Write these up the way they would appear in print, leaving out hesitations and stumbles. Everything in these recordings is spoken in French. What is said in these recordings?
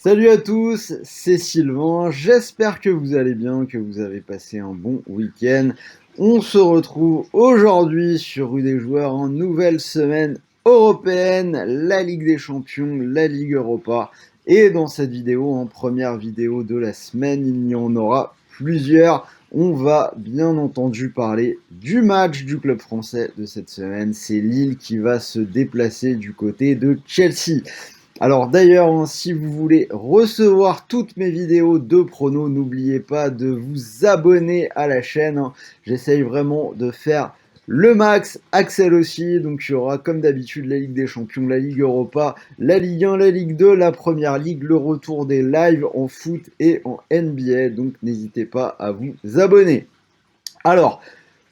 Salut à tous, c'est Sylvain, j'espère que vous allez bien, que vous avez passé un bon week-end. On se retrouve aujourd'hui sur Rue des Joueurs en nouvelle semaine européenne, la Ligue des Champions, la Ligue Europa. Et dans cette vidéo, en première vidéo de la semaine, il y en aura plusieurs. On va bien entendu parler du match du club français de cette semaine. C'est Lille qui va se déplacer du côté de Chelsea. Alors d'ailleurs, si vous voulez recevoir toutes mes vidéos de pronos, n'oubliez pas de vous abonner à la chaîne, hein. J'essaye vraiment de faire le max. Axel aussi, donc il y aura comme d'habitude la Ligue des Champions, la Ligue Europa, la Ligue 1, la Ligue 2, la Première Ligue, le retour des lives en foot et en NBA, donc n'hésitez pas à vous abonner. Alors,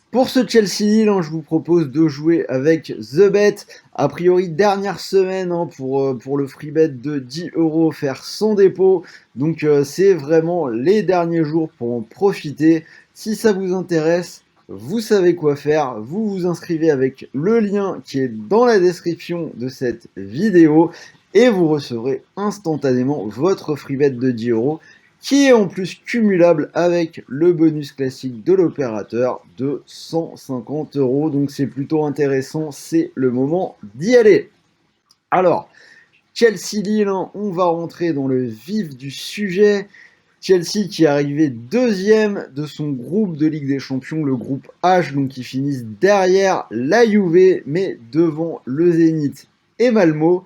pour ce Chelsea-Lille, je vous propose de jouer avec The Bet. A priori, dernière semaine pour le free bet de 10 euros offert sans dépôt. Donc, c'est vraiment les derniers jours pour en profiter. Si ça vous intéresse, vous savez quoi faire. Vous vous inscrivez avec le lien qui est dans la description de cette vidéo et vous recevrez instantanément votre free bet de 10 euros qui est en plus cumulable avec le bonus classique de l'opérateur de 150 euros. Donc c'est plutôt intéressant, c'est le moment d'y aller. Alors, Chelsea-Lille, on va rentrer dans le vif du sujet. Chelsea qui est arrivé deuxième de son groupe de Ligue des Champions, le groupe H, donc qui finissent derrière la Juve, mais devant le Zénith et Malmo.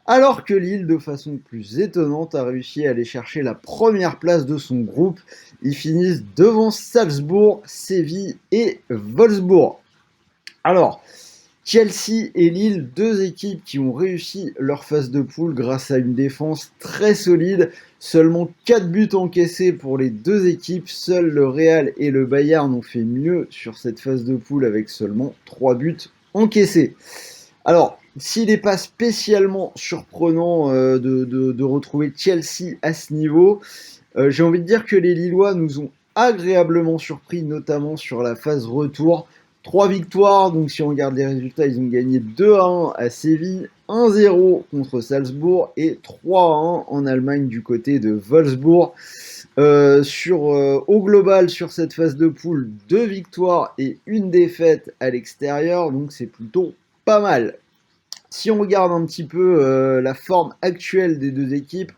Alors que Lille, de façon plus étonnante, a réussi à aller chercher la première place de son groupe. Ils finissent devant Salzbourg, Séville et Wolfsburg. Alors, Chelsea et Lille, deux équipes qui ont réussi leur phase de poule grâce à une défense très solide. Seulement 4 buts encaissés pour les deux équipes. Seuls le Real et le Bayern ont fait mieux sur cette phase de poule avec seulement 3 buts encaissés. Alors, s'il n'est pas spécialement surprenant de retrouver Chelsea à ce niveau, j'ai envie de dire que les Lillois nous ont agréablement surpris, notamment sur la phase retour. 3 victoires, donc si on regarde les résultats, ils ont gagné 2-1 à Séville, 1-0 contre Salzbourg et 3-1 en Allemagne du côté de Wolfsburg. Au global, sur cette phase de poule, 2 victoires et une défaite à l'extérieur, donc c'est plutôt pas mal. Si on regarde un petit peu la forme actuelle des deux équipes,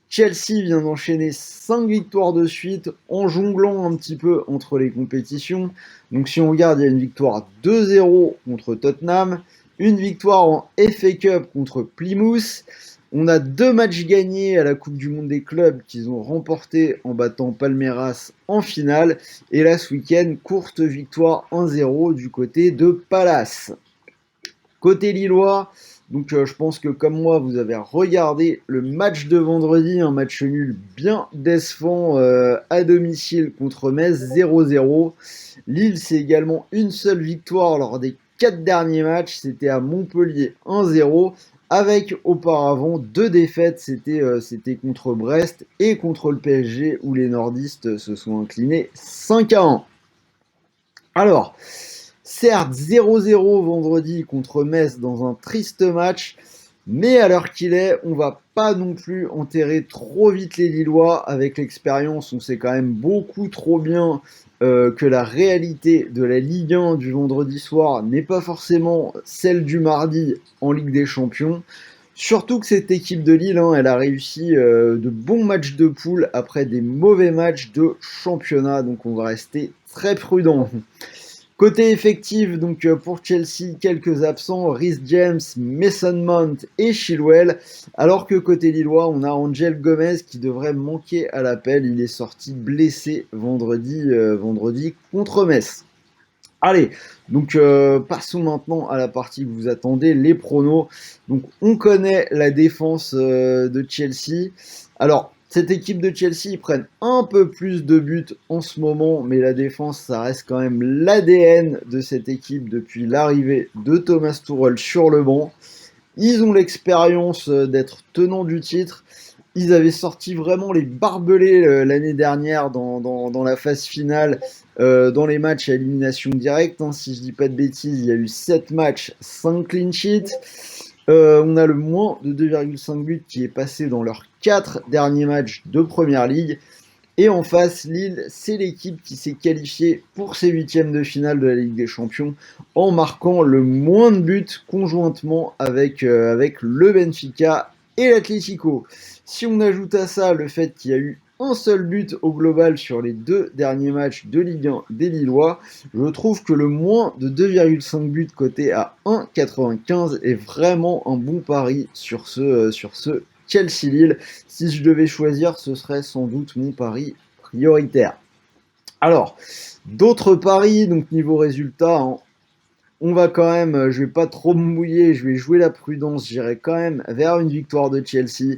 Chelsea vient d'enchaîner 5 victoires de suite en jonglant un petit peu entre les compétitions. Donc si on regarde, il y a une victoire 2-0 contre Tottenham, une victoire en FA Cup contre Plymouth. On a 2 matchs gagnés à la Coupe du Monde des clubs qu'ils ont remporté en battant Palmeiras en finale. Et là, ce week-end, courte victoire 1-0 du côté de Palace. Côté Lillois, donc je pense que comme moi, vous avez regardé le match de vendredi, un match nul bien décevant à domicile contre Metz 0-0. Lille, c'est également une seule victoire lors des 4 derniers matchs, c'était à Montpellier 1-0. Avec auparavant 2 défaites, c'était contre Brest et contre le PSG où les nordistes se sont inclinés 5-1. Alors, certes 0-0 vendredi contre Metz dans un triste match, mais à l'heure qu'il est, on va pas non plus enterrer trop vite les Lillois. Avec l'expérience, on sait quand même beaucoup trop bien que la réalité de la Ligue 1 du vendredi soir n'est pas forcément celle du mardi en Ligue des Champions. Surtout que cette équipe de Lille, elle a réussi de bons matchs de poule après des mauvais matchs de championnat, donc on va rester très prudent. Côté effectif, donc pour Chelsea, quelques absents, Reece James, Mason Mount et Chilwell, alors que côté lillois, on a Angel Gomez qui devrait manquer à l'appel, il est sorti blessé vendredi contre Metz. Allez, donc passons maintenant à la partie que vous attendez, les pronos. Donc on connaît la défense de Chelsea. Alors, cette équipe de Chelsea, ils prennent un peu plus de buts en ce moment, mais la défense, ça reste quand même l'ADN de cette équipe depuis l'arrivée de Thomas Tuchel sur le banc. Ils ont l'expérience d'être tenants du titre. Ils avaient sorti vraiment les barbelés l'année dernière dans la phase finale, dans les matchs à élimination directe. Si je dis pas de bêtises, il y a eu 7 matchs, 5 clean sheets. On a le moins de 2,5 buts qui est passé dans leurs 4 derniers matchs de Première Ligue. Et en face, Lille, c'est l'équipe qui s'est qualifiée pour ses huitièmes de finale de la Ligue des Champions en marquant le moins de buts conjointement avec le Benfica et l'Atlético. Si on ajoute à ça le fait qu'il y a eu un seul but au global sur les 2 derniers matchs de Ligue 1 des Lillois, je trouve que le moins de 2,5 buts coté à 1,95 est vraiment un bon pari sur ce Chelsea-Lille. Si je devais choisir, ce serait sans doute mon pari prioritaire. Alors, d'autres paris, donc niveau résultat, hein, on va quand même, je vais pas trop me mouiller, je vais jouer la prudence, j'irai quand même vers une victoire de Chelsea.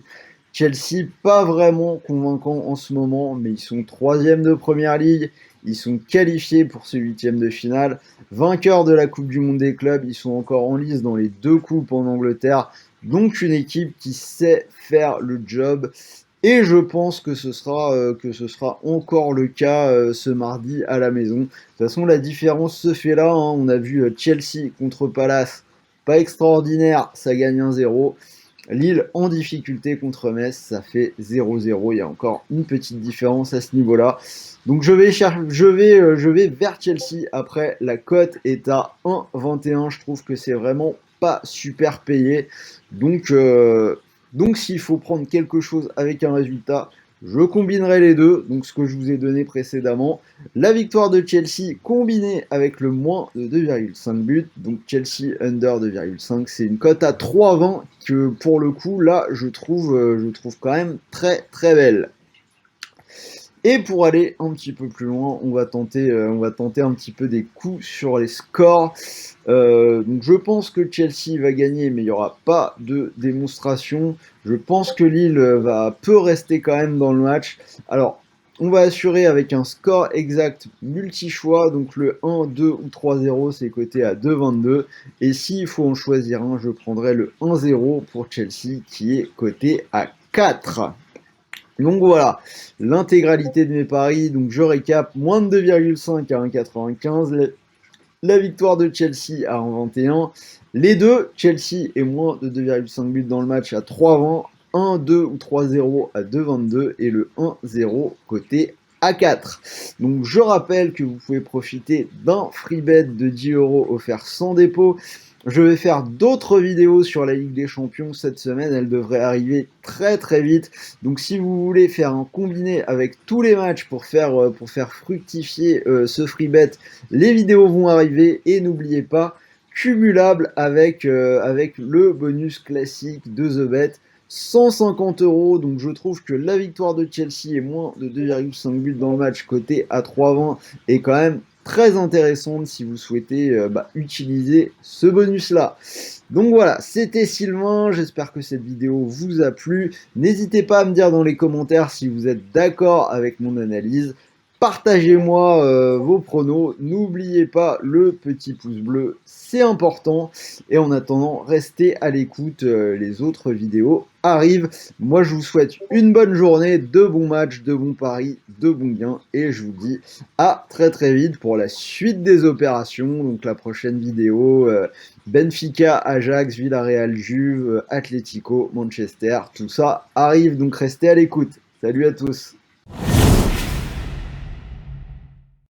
Chelsea, pas vraiment convaincant en ce moment, mais ils sont troisième de Première Ligue, ils sont qualifiés pour ce huitième de finale, vainqueurs de la Coupe du Monde des clubs, ils sont encore en lice dans les 2 coupes en Angleterre, donc une équipe qui sait faire le job. Et je pense que ce sera encore le cas ce mardi à la maison. De toute façon, la différence se fait là, hein. On a vu Chelsea contre Palace, pas extraordinaire, ça gagne 1-0. Lille en difficulté contre Metz, ça fait 0-0. Il y a encore une petite différence à ce niveau-là. Donc je vais vers Chelsea. Après, la cote est à 1,21. Je trouve que c'est vraiment pas super payé. Donc, donc s'il faut prendre quelque chose avec un résultat, je combinerai les deux. Donc ce que je vous ai donné précédemment. La victoire de Chelsea combinée avec le moins de 2,5 buts. Donc Chelsea under 2,5. C'est une cote à 3,20 que pour le coup là je trouve quand même très très belle. Et pour aller un petit peu plus loin, on va tenter un petit peu des coups sur les scores. Donc je pense que Chelsea va gagner, mais il n'y aura pas de démonstration. Je pense que Lille peut rester quand même dans le match. Alors, on va assurer avec un score exact multi-choix. Donc le 1, 2 ou 3-0, c'est coté à 2,22. Et s'il faut en choisir un, je prendrai le 1-0 pour Chelsea qui est coté à 4. Donc voilà, l'intégralité de mes paris. Donc je récap, moins de 2,5 à 1,95, la victoire de Chelsea à 1,21. Les deux, Chelsea et moins de 2,5 buts dans le match à 3,20, 1, 2 ou 3-0 à 2,22 et le 1-0 côté à 4. Donc je rappelle que vous pouvez profiter d'un free bet de 10 € offert sans dépôt. Je vais faire d'autres vidéos sur la Ligue des Champions cette semaine, elles devraient arriver très très vite. Donc si vous voulez faire un combiné avec tous les matchs pour faire fructifier ce free bet, les vidéos vont arriver et n'oubliez pas, cumulable avec le bonus classique de The Bet, 150 €. Donc je trouve que la victoire de Chelsea et moins de 2,5 buts dans le match côté à 3,20 est quand même très intéressante si vous souhaitez utiliser ce bonus là. Donc voilà, c'était Sylvain, j'espère que cette vidéo vous a plu. N'hésitez pas à me dire dans les commentaires si vous êtes d'accord avec mon analyse. Partagez-moi vos pronos, n'oubliez pas le petit pouce bleu, c'est important. Et en attendant, restez à l'écoute, les autres vidéos arrivent. Moi je vous souhaite une bonne journée, de bons matchs, de bons paris, de bons gains. Et je vous dis à très très vite pour la suite des opérations. Donc la prochaine vidéo, Benfica, Ajax, Villarreal, Juve, Atlético, Manchester, tout ça arrive. Donc restez à l'écoute. Salut à tous.